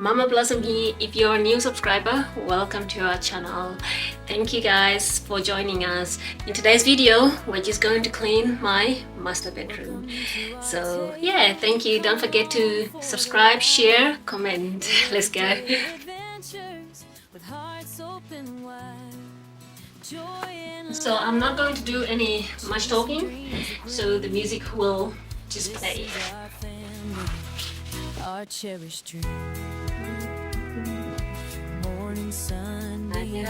Mama Blossom here. If you're a new subscriber, welcome to our channel. Thank you guys for joining us. In today's video, we're just going to clean my master bedroom. So yeah, thank you. Don't forget to subscribe, share, comment. Let's go. So I'm not going to do any much talking, so the music will just play. Our cherished dream. Morning sunbeams,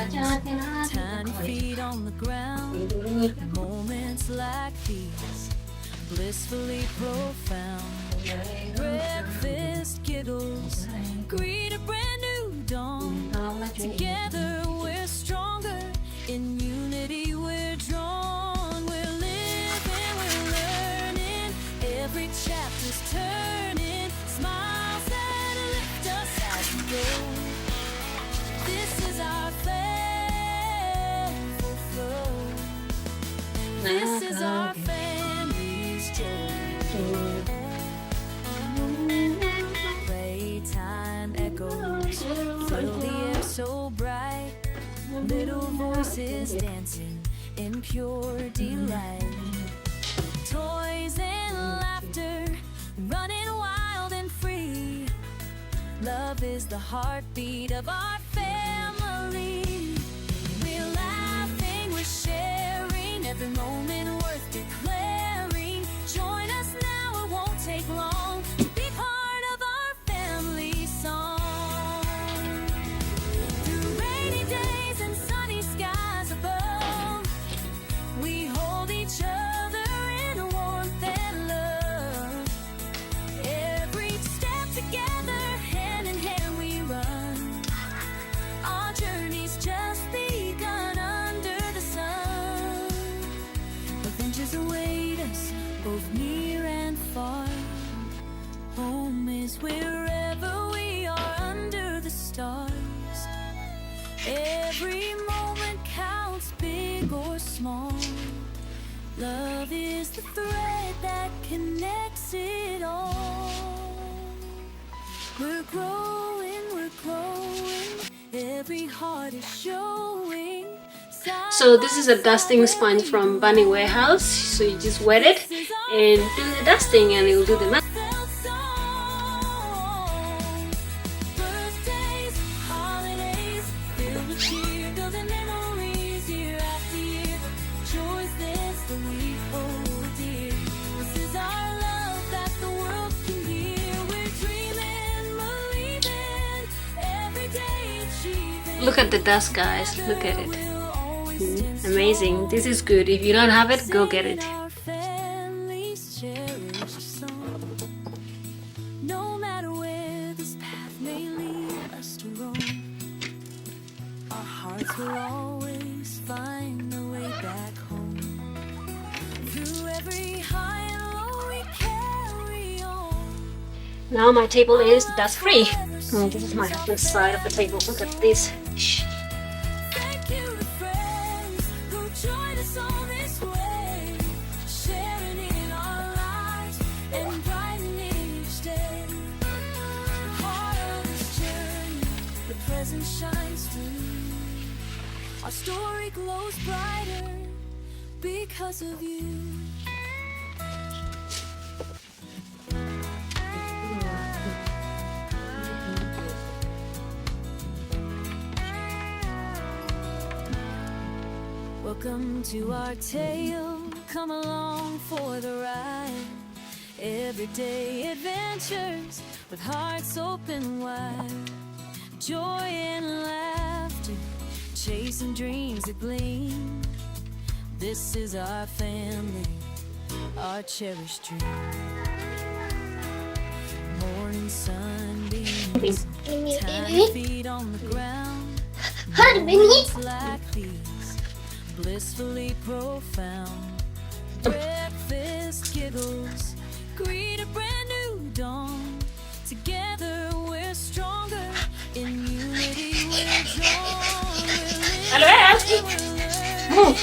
tiny feet on the ground. Moments like these, blissfully profound. Breakfast giggles, greet a brand new dawn. Together we're stronger, in unity we're drawn. We're living, we're learning, every chapter's turning. Smiles that lift us as we go. This is our faithful flow. This is our family's journey. Playtime echoes fill the air so bright. Little voices dancing in pure delight. Toys and laughter running wild and free. Love is the heartbeat of our family. We're laughing, we're sharing, every moment worth declaring. Join us now, it won't take long to be part of our family song. Through rainy days and sunny skies above, we hold each other in warmth and love. Every step together, hand in hand we run. Our journey's just begun under the sun. Adventures await us, both near and far. Home is wherever we are under the stars. Every moment counts, big or small. Love is the thread that connects it all. We're growing, every heart is showing. So this is a dusting sponge from Bunny Warehouse. So you just wet it and do the dusting and it will do the magic. Look at the dust, guys. Look at it. Amazing. This is good. If you don't have it, go get it. No matter where this path may lead us to roam, our hearts will always find their way back home. Through every high and low we carry on. Now my table is dust free. This is my husband's side of the table. Look at this. Shh. Thank you to friends who joined us on this way, sharing in our lives and brightening each day. Part of this journey, the present shines through. Our story glows brighter because of you. Welcome to our tale, come along for the ride. Everyday adventures with hearts open wide. Joy and laughter, chasing dreams that gleam. This is our family, our cherished dream. Morning sunbeams, tiny feet on the ground. Moments like these, blissfully profound. Breakfast giggles, greet a brand new dawn. Together we're stronger, in unity we're drawn. We're living, move.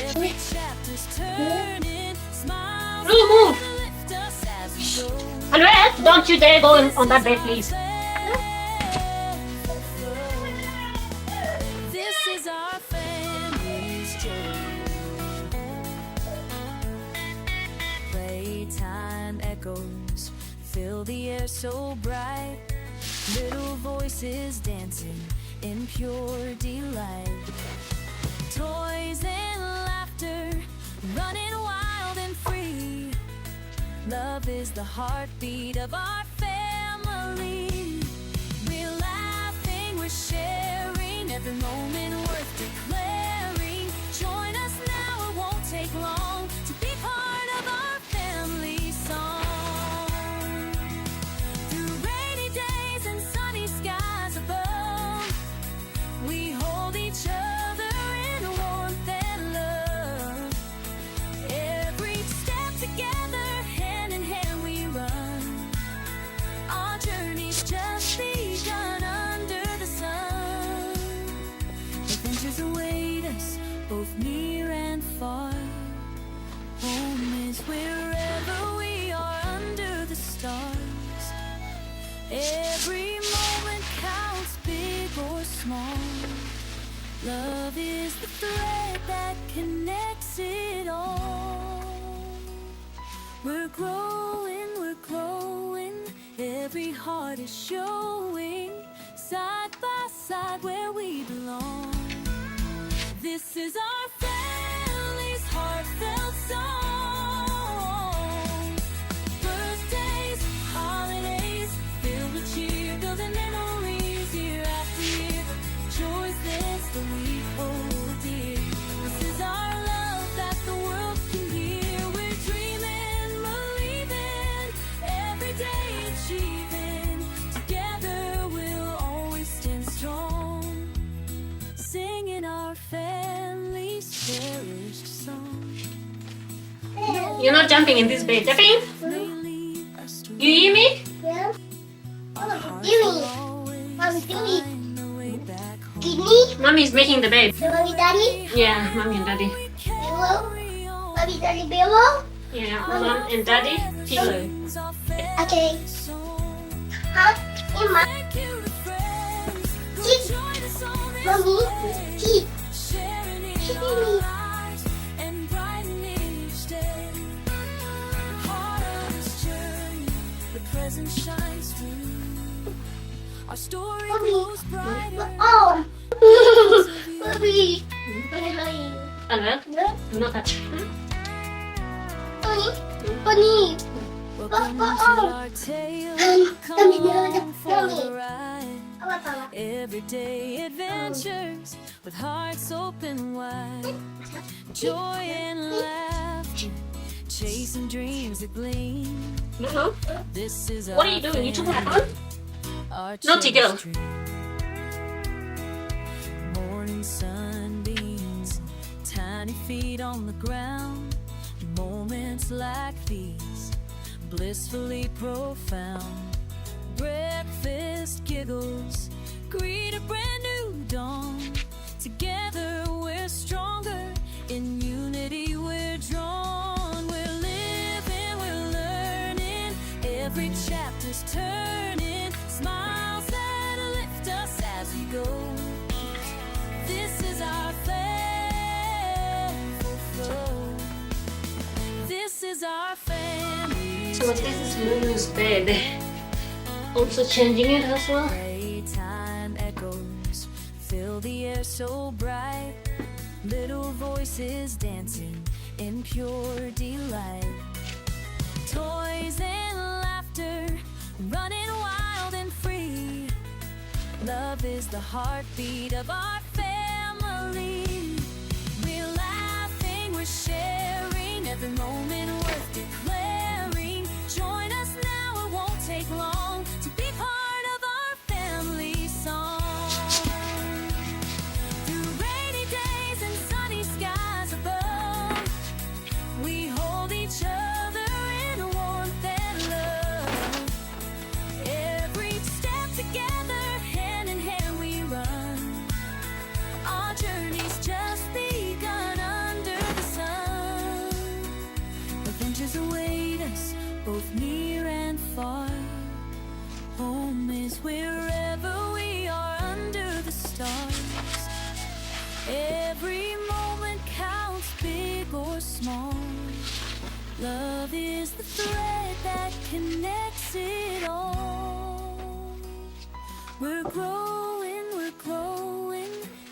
Every chapter's turning, smiles lift us as we go. Andrea, don't you dare go on that bed, please. air so bright, little voices dancing in pure delight. Toys and laughter, running wild and free. Love is the heartbeat of our family. We're laughing, we're sharing, every moment worth declaring. Join us now, it won't take long to be part of our family song. Through rainy days and sunny skies above, we hold each other in warmth and love. Every step together, hand in hand we run. Our journey's just begun under the sun. Adventures await us, both near and far. Home is wherever we are under the stars. Every moment counts, big or small. Love is the thread that connects it all. We're growing, we're glowing, every heart is showing, side by side where we belong. This is our family's heartfelt song. Birthdays, holidays, filled with cheer, building memories year after year. Joys this that we hold dear. This is our love that the world can hear. We're dreaming, believing, every day achieving. Together we'll always stand strong, singing our family's cherished song. You're not jumping in this bed. Jumping? You hear me? Yeah. Oh, Jimmy. Mommy, Jimmy. Kidney. Mommy is making the bed. Mommy, Daddy. Yeah, mommy and daddy. Pillow. Mommy, Daddy, pillow. Yeah, mom and daddy. Pillow. Okay. Huh? Hey, Mom. Kid. Mommy. Kid. Kidney. Present shines through. Our story Mommy. grows brighter. Oh. Mommy. Ano? Yeah. Do not touch. Mommy. Mommy. Welcome to Oh. our tale. Mommy. Come for Mommy. the ride. Papa. Everyday adventures with hearts open wide. Joy and laughter, chasing dreams that gleam. No. This is What are you doing? You took that on? our Naughty girl. cherished dream. Morning sunbeams, tiny feet on the ground. Moments like these, blissfully profound. Breakfast giggles, greet a brand new dawn. Together we're stronger, in unity we're drawn. We're living, we're learning, every chapter's turning. Smiles that lift us as we go. This is our flow. This is our family. So this is Lulu's bed. Also changing it as well. Playtime echoes fill the air so bright. Little voices dancing in pure delight. Toys and laughter, running wild and free. Love is the heartbeat of our family. We're laughing, we're sharing, every moment worth declaring. Join us now, it won't take long to be part of our family song. Through rainy days and sunny skies above, we hold each other in warmth and love. Every step together, hand in hand we run. Our journey's just begun under the sun. Adventures await us, both near and far. Home is wherever we are under the stars. Every moment counts, big or small. Love is the thread that connects face it all. We're growing,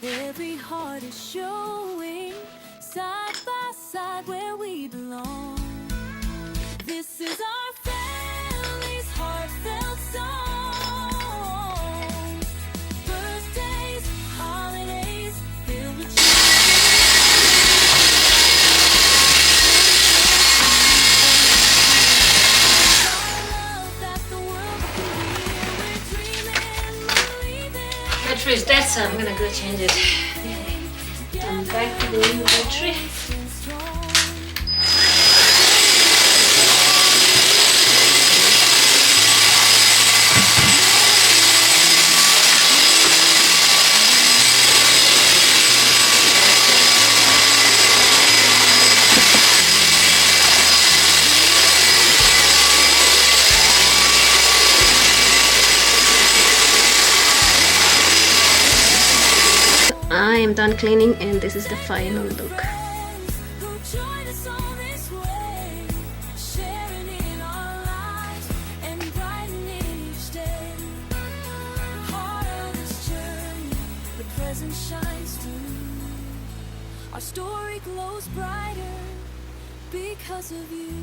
every heart is showing, side by side where we belong. This is our family's heartfelt song. Birthdays, holidays, filled with Battery is dead, so I'm gonna go change it. I'm back to the new battery. I am done cleaning and this is the final look. who joined us on this way, sharing in our lives and brightening each day. Part of this journey, the present shines through. Our story glows brighter because of you.